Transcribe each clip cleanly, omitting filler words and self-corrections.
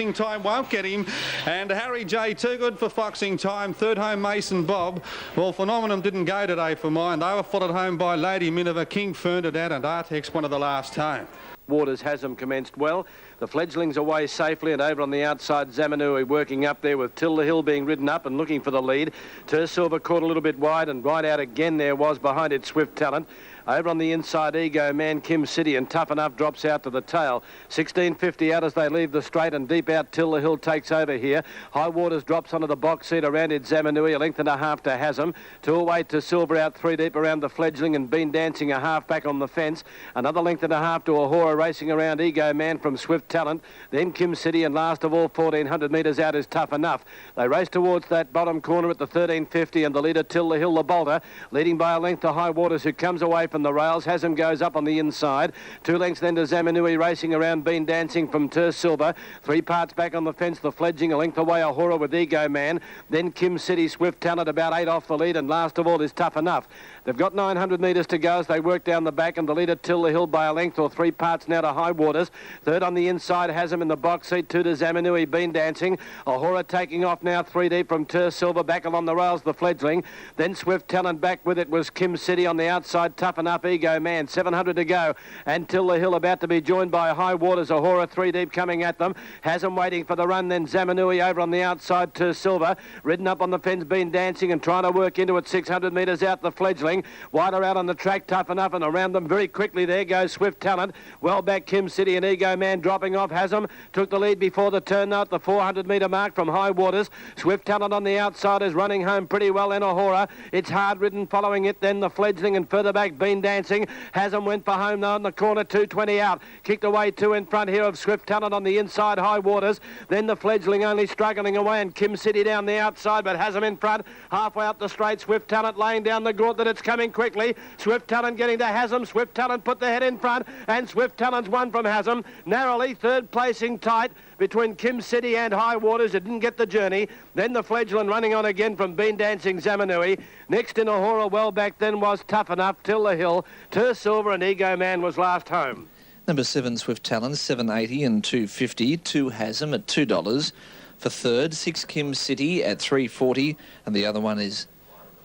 Time won't get him, and Harry J. Too good for Foxing Time. Third home Mason Bob. Well, Phenomenon didn't go today for mine. They were followed home by Lady Minerva, King Fernandad and Artex, one of the last home. Waters has them commenced well. The fledglings away safely, and over on the outside, Zamanui working up there with Tilda Hill being ridden up and looking for the lead. Tersilver caught a little bit wide, and right out again there was behind it Swift Talent. Over on the inside, Ego Man, Kim City, and Tough Enough drops out to the tail. 16.50 out as they leave the straight, and deep out Tilda Hill takes over here. High Waters drops onto the box seat around it Zamanui, a length and a half to Hasm. Two away to Silver out 3 deep around the fledgling, and Been Dancing a half back on the fence. Another length and a half to Ahura racing around Ego Man from Swift Talent. Then Kim City, and last of all 1400 metres out is Tough Enough. They race towards that bottom corner at the 13.50, and the leader Tilda Hill, the bolter, leading by a length to High Waters, who comes away from the rails. Hasm goes up on the inside. 2 lengths then to Zamanui racing around Been Dancing from Tersilver. 3 parts back on the fence, the fledgling a length away Ahura with Ego Man. Then Kim City, Swift Talent about 8 off the lead, and last of all is Tough Enough. They've got 900 metres to go as they work down the back, and the leader Tilda Hill by a length or 3 parts now to High Waters. Third on the inside, Hasm in the box seat, 2 to Zamanui, Been Dancing. Ahura taking off now 3 deep from Tersilver, back along the rails the fledgling. Then Swift Talent back with it was Kim City on the outside, Tough Enough, Ego Man, 700 to go, and Tilda Hill about to be joined by High Waters. Ahura 3 deep coming at them. Hasm waiting for the run, then Zamanui over on the outside to Silver, ridden up on the fence, Been Dancing and trying to work into it 600 metres out the fledgling. Wider out on the track, Tough Enough, and around them very quickly there goes Swift Talent. Well back Kim City, and Ego Man dropping off. Hasm took the lead before the turn now at the 400 metre mark from High Waters. Swift Talent on the outside is running home pretty well, and Ahura. It's hard ridden following it, then the fledgling, and further back Been Dancing. Hasm went for home now in the corner, 220 out. Kicked away 2 in front here of Swift Talent on the inside, High Waters. Then the fledgling only struggling away, and Kim City down the outside, but Hasm in front. Halfway up the straight, Swift Talent laying down the gauntlet. It's coming quickly. Swift Talent getting to Hasm. Swift Talent put the head in front, and Swift Talent's won from Hasm. Narrowly, third placing tight between Kim City and High Waters. It didn't get the journey. Then the fledgling running on again from Been Dancing Zamanui. Next in Ahura, well back then was Tough Enough, Tilda Hill. Tersilver and Ego Man was last home. Number 7, Swift Talent, 7.80 and 2.50. 2 Hasm at $2. For third, 6 Kim City at $3.40, and the other one is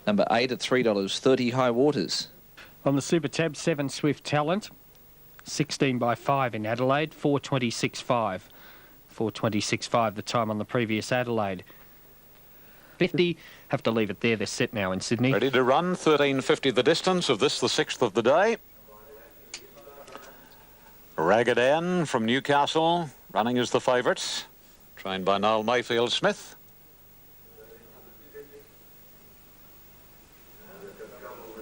number 8 at $3.30, High Waters. On the Super Tab, 7 Swift Talent, 16 by 5 in Adelaide, 4.26.5. 4.26.5 the time on the previous Adelaide. 50, have to leave it there. They're set now in Sydney. Ready to run, 13.50 the distance of this, the 6th of the day. Ragged Ann from Newcastle, running as the favourites, trained by Noel Mayfield Smith.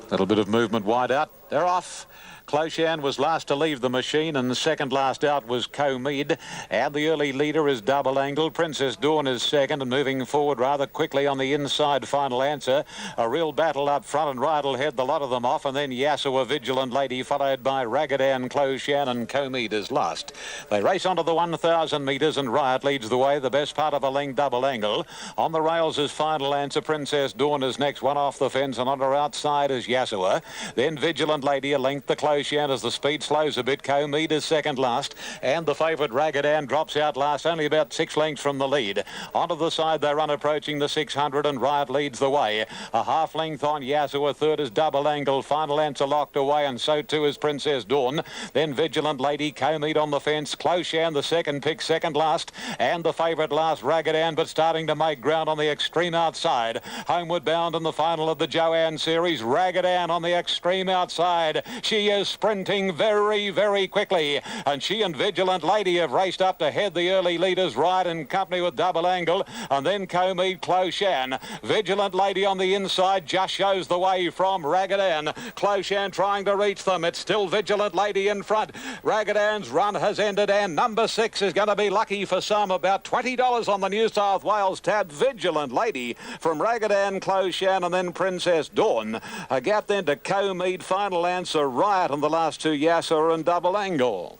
Little bit of movement wide out. They're off. Closhan was last to leave the machine, and second last out was Comead. And the early leader is Double Angle. Princess Dawn is second, and moving forward rather quickly on the inside, Final Answer. A real battle up front, and Riot will head the lot of them off, and then Yasua, Vigilant Lady, followed by Ragged Ann, Closhan, and Comead is last. They race onto the 1,000 metres, and Riot leads the way, the best part of a length, Double Angle. On the rails is Final Answer. Princess Dawn is next, one off the fence, and on her outside is Yasua. Then Vigilant Lady, a length the Closhan as the speed slows a bit. Comead is second last, and the favourite Ragged Ann drops out last, only about 6 lengths from the lead. Onto the side they run, approaching the 600, and Riot leads the way. A half length on Yasua. Third is Double Angle. Final Answer locked away, and so too is Princess Dawn. Then Vigilant Lady, Comead on the fence. Closhan the second pick, second last, and the favourite last, Ragged Ann, but starting to make ground on the extreme outside. Homeward bound in the final of the Joanne Series, Ragged Ann on the extreme outside. She is sprinting very, very quickly, and she and Vigilant Lady have raced up to head the early leaders, Riot in company with Double Angle, and then Comead, Closhan. Vigilant Lady on the inside just shows the way from Ragged Ann. Closhan trying to reach them. It's still Vigilant Lady in front. Ragged Ann's run has ended, and number 6 is going to be lucky for some. About $20 on the New South Wales tab. Vigilant Lady from Ragged Ann, Closhan, and then Princess Dawn. A gap then to Comead, Final Answer, Riot, and the last 2 Yasser and Double Angle.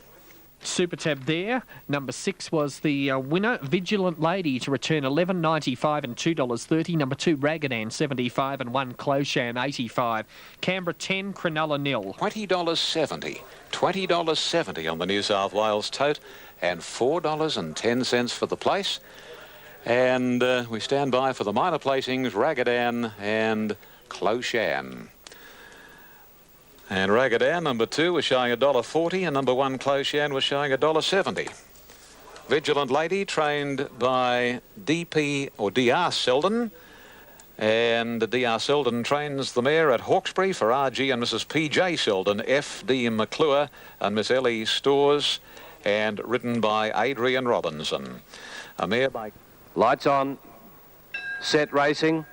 Super Tab there. Number 6 was the winner, Vigilant Lady, to return $11.95 and $2.30. Number 2, Ragged Ann, $75 and 1 Closhan, $85. Canberra 10, Cronulla 0. $20.70. $20.70 on the New South Wales tote. and $4.10 for the place. And we stand by for the minor placings, Ragged Ann and Close Ann. And Ragged Ann, number 2, was showing $1.40, and number 1, Close Ann, was showing $1.70. Vigilant Lady, trained by D.P. or D.R. Selden. And D.R. Selden trains the mare at Hawkesbury for R.G. and Mrs. P.J. Selden, F.D. McClure and Miss Ellie Stores, and ridden by Adrian Robinson. A mare by... Lights on. Set racing.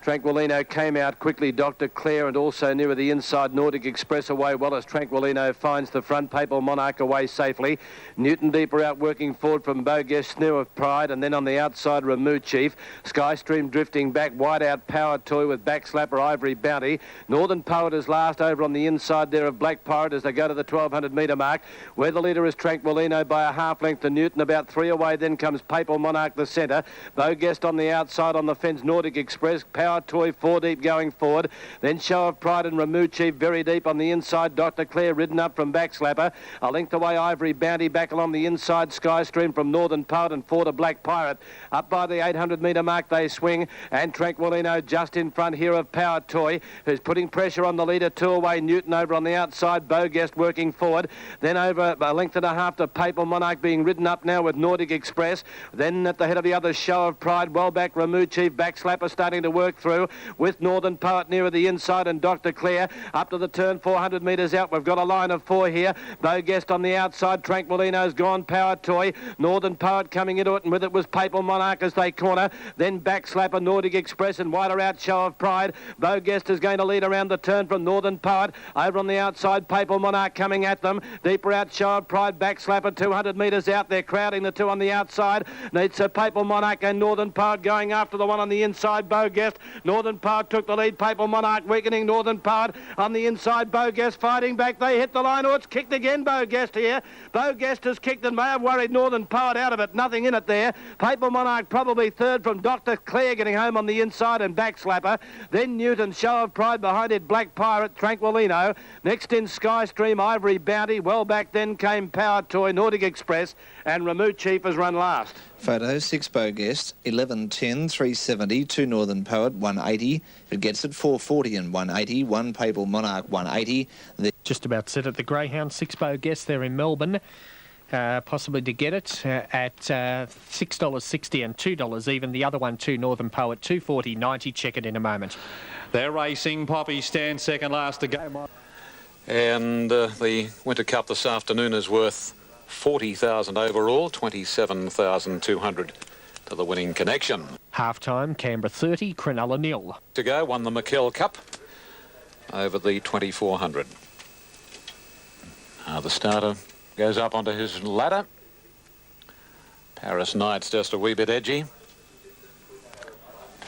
Tranquilino came out quickly, Dr. Clare, and also nearer the inside, Nordic Express away well as Tranquilino finds the front, Papal Monarch away safely. Newton Deeper out working forward from Bogus, Sneer of Pride, and then on the outside, Remove Chief. Skystream drifting back, wide out Power Toy with Backslapper, Ivory Bounty. Northern Poet is last over on the inside there of Black Pirate as they go to the 1200 metre mark, where the leader is Tranquilino by a half length to Newton, about 3 away. Then comes Papal Monarch the centre. Boguest on the outside on the fence, Nordic Express, Power Toy 4 deep going forward. Then Show of Pride and Remove Chief very deep on the inside. Dr. Clare ridden up from Backslapper. A length away Ivory Bounty back along the inside. Skystream from Northern Poet and 4 to Black Pirate. Up by the 800 metre mark they swing, and Tranquilino just in front here of Power Toy, who's putting pressure on the leader. 2 away Newton over on the outside. Boguest working forward. Then over a length and a half to Papal Monarch being ridden up now with Nordic Express. Then at the head of the other, Show of Pride. Well back Remove Chief. Backslapper starting to work through with Northern Poet nearer the inside and Dr. Clare up to the turn 400 metres out. We've got a line of 4 here. Boguest on the outside. Tranquilino's gone. Power Toy. Northern Poet coming into it, and with it was Papal Monarch as they corner. Then Backslapper, Nordic Express, and wider out Show of Pride. Boguest is going to lead around the turn from Northern Poet. Over on the outside, Papal Monarch coming at them. Deeper out Show of Pride. Backslapper 200 metres out. They're crowding the 2 on the outside. It's Papal Monarch and Northern Poet going after the 1 on the inside. Boguest. Northern Poet took the lead. Papal Monarch weakening. Northern Poet on the inside. Boguest fighting back. They hit the line. Oh, it's kicked again, Boguest here. Boguest has kicked and may have worried Northern Poet out of it. Nothing in it there. Papal Monarch probably third from Dr. Clare getting home on the inside and Backslapper. Then Newton, Show of Pride behind it. Black Pirate, Tranquilino. Next in Skystream, Ivory Bounty. Well back then came Power Toy, Nordic Express, and Remove Chief has run last. Photo 6 Boguest, 11.10, 370, 2 Northern Poet, 180. If it gets it, 440 and 180. 1 Papal Monarch, 180. Just about set at the Greyhound 6 Boguest there in Melbourne. Possibly to get it at $6.60 and $2 even. The other one, 2 Northern Poet, 240.90. Check it in a moment. They're racing. Poppy stands second last to go. And the Winter Cup this afternoon is worth 40,000 overall, 27,200 to the winning connection. Half-time, Canberra 30, Cronulla 0. To go, won the McKell Cup over the 2400. The starter goes up onto his ladder. Paris Knights just a wee bit edgy.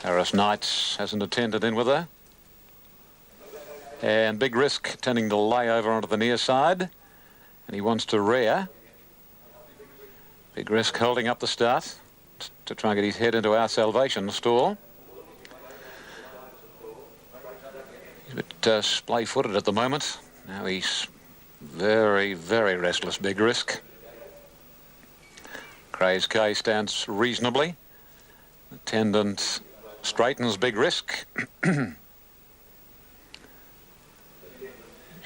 Paris Knights hasn't attended in with her. And Big Risk tending to lay over onto the near side. And he wants to rear. Big Risk holding up the start to try and get his head into Our Salvation stall. He's a bit splay-footed at the moment. Now he's very, very restless, Big Risk. Craze K stands reasonably. Attendant straightens Big Risk.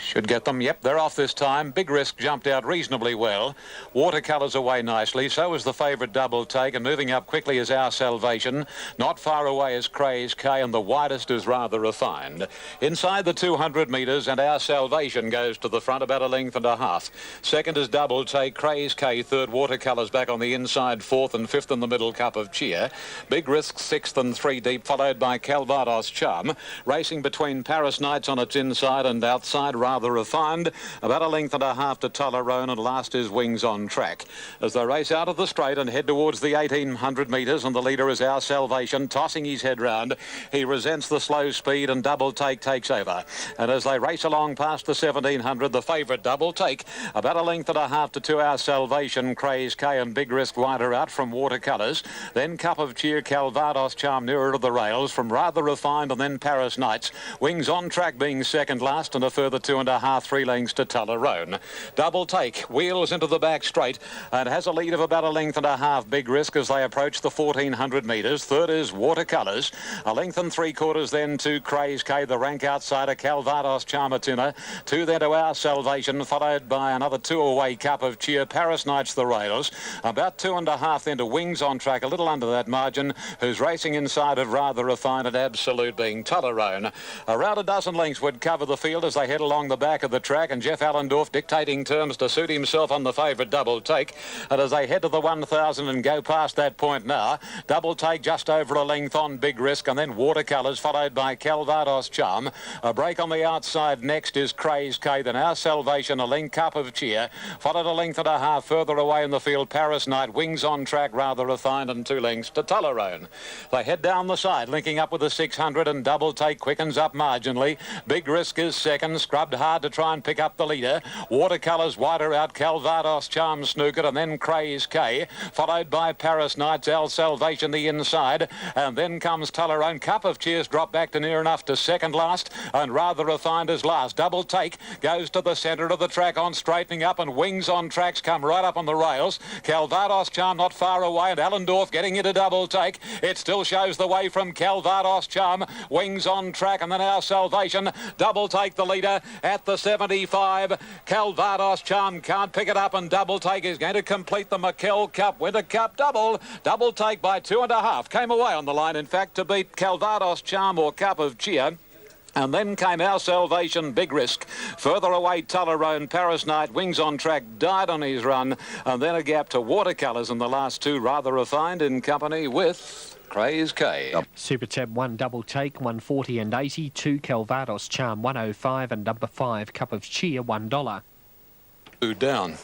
Should get them. Yep, they're off this time. Big Risk jumped out reasonably well. Watercolours away nicely. So is the favourite Double Take, and moving up quickly is Our Salvation. Not far away is Craze K, and the widest is Rather Refined. Inside the 200 metres, and Our Salvation goes to the front about a length and a half. Second is Double Take. Craze K third. Watercolours back on the inside. Fourth and fifth in the middle, Cup of Cheer. Big Risk sixth and 3 deep, followed by Calvados Charm. Racing between Paris Knights on its inside and outside. Rather Refined, about a length and a half to Tollerone, and last is Wings on Track. As they race out of the straight and head towards the 1800 metres, and the leader is Our Salvation, tossing his head round. He resents the slow speed, and Double Take takes over. And as they race along past the 1700, the favourite Double Take, about a length and a half to Our Salvation, Craze K and Big Risk wider out from Watercolours. Then Cup of Cheer, Calvados Charm nearer to the rails from Rather Refined, and then Paris Knights. Wings on Track being second last, and a further 2 2.5, 3 lengths to Tullaroan. Double Take wheels into the back straight and has a lead of about 1.5 lengths. Big Risk as they approach the 1,400 metres. Third is Watercolours. 1 3/4 lengths then to Craze K, the rank outsider Calvados Charmatuna. 2 then to Our Salvation, followed by another 2 away Cup of Cheer. Paris Knights the rails. About 2.5 then to Wings on Track, a little under that margin, who's racing inside of Rather Refined and Absolute being Tullaroan. Around a dozen lengths would cover the field as they head along the back of the track, and Jeff Allendorf dictating terms to suit himself on the favourite Double Take. And as they head to the 1,000 and go past that point now, Double Take just over a length on Big Risk, and then Watercolours followed by Calvados Charm. A break on the outside next is Craze K, then Our Salvation, a length Cup of Cheer, followed 1.5 lengths further away in the field, Paris Knight, Wings on Track, Rather Refined, and 2 lengths to Tullaroan. They head down the side, linking up with the 600, and Double Take quickens up marginally. Big Risk is second, scrubbed hard to try and pick up the leader. Watercolours wider out, Calvados Charm snookered, and then Craze K, followed by Paris Knights, Our Salvation the inside, and then comes Tullaroan. Cup of Cheers drop back to near enough to second last, and Rather Refined is last. Double Take goes to the centre of the track on straightening up, and Wings on Tracks come right up on the rails. Calvados Charm not far away, and Allendorf getting into Double Take. It still shows the way from Calvados Charm, Wings on Track, and then Our Salvation. Double Take the leader at the 75. Calvados Charm can't pick it up, and Double Take is going to complete the McKell Cup Winter Cup double. Double Take by 2.5 came away on the line, in fact, to beat Calvados Charm or Cup of Cheer. And then came Our Salvation, Big Risk. Further away, Tullaroan, Paris Knight, Wings on Track, died on his run. And then a gap to Watercolours in the last two, Rather Refined, in company with Craze K. Super Tab 1 Double Take, 140 and 80. 2 Calvados Charm, 105, and number 5 Cup of Cheer, $1. 2 down.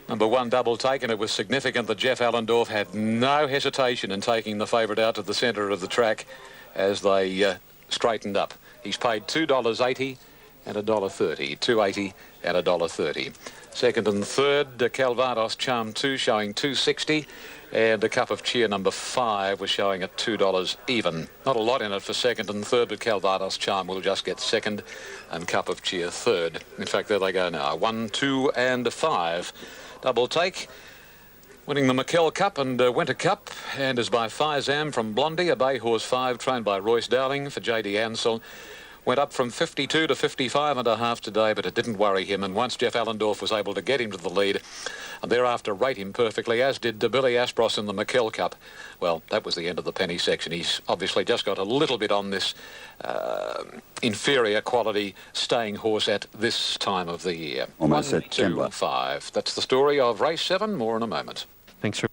Number 1 Double Take, and it was significant that Jeff Allendorf had no hesitation in taking the favourite out to the centre of the track as they straightened up. He's paid $2.80 and $1.30. $2.80 and $1.30. Second and third, Calvados Charm 2 showing $2.60, and a Cup of Cheer number 5 was showing at $2 even. Not a lot in it for second and third, but Calvados Charm will just get second and Cup of Cheer third. In fact, there they go now. 1, 2 and 5. Double Take winning the McKell Cup and Winter Cup, and is by Fizam from Blondie, a Bay Horse 5 trained by Royce Dowling for J.D. Ansell. Went up from 52 to 55.5 today, but it didn't worry him, and once Jeff Allendorf was able to get him to the lead and thereafter rate him perfectly, as did Billy Aspros in the McKell Cup, well, that was the end of the penny section. He's obviously just got a little bit on this inferior quality staying horse at this time of the year. Almost 1, 2, 5. That's the story of race 7. More in a moment. Thanks for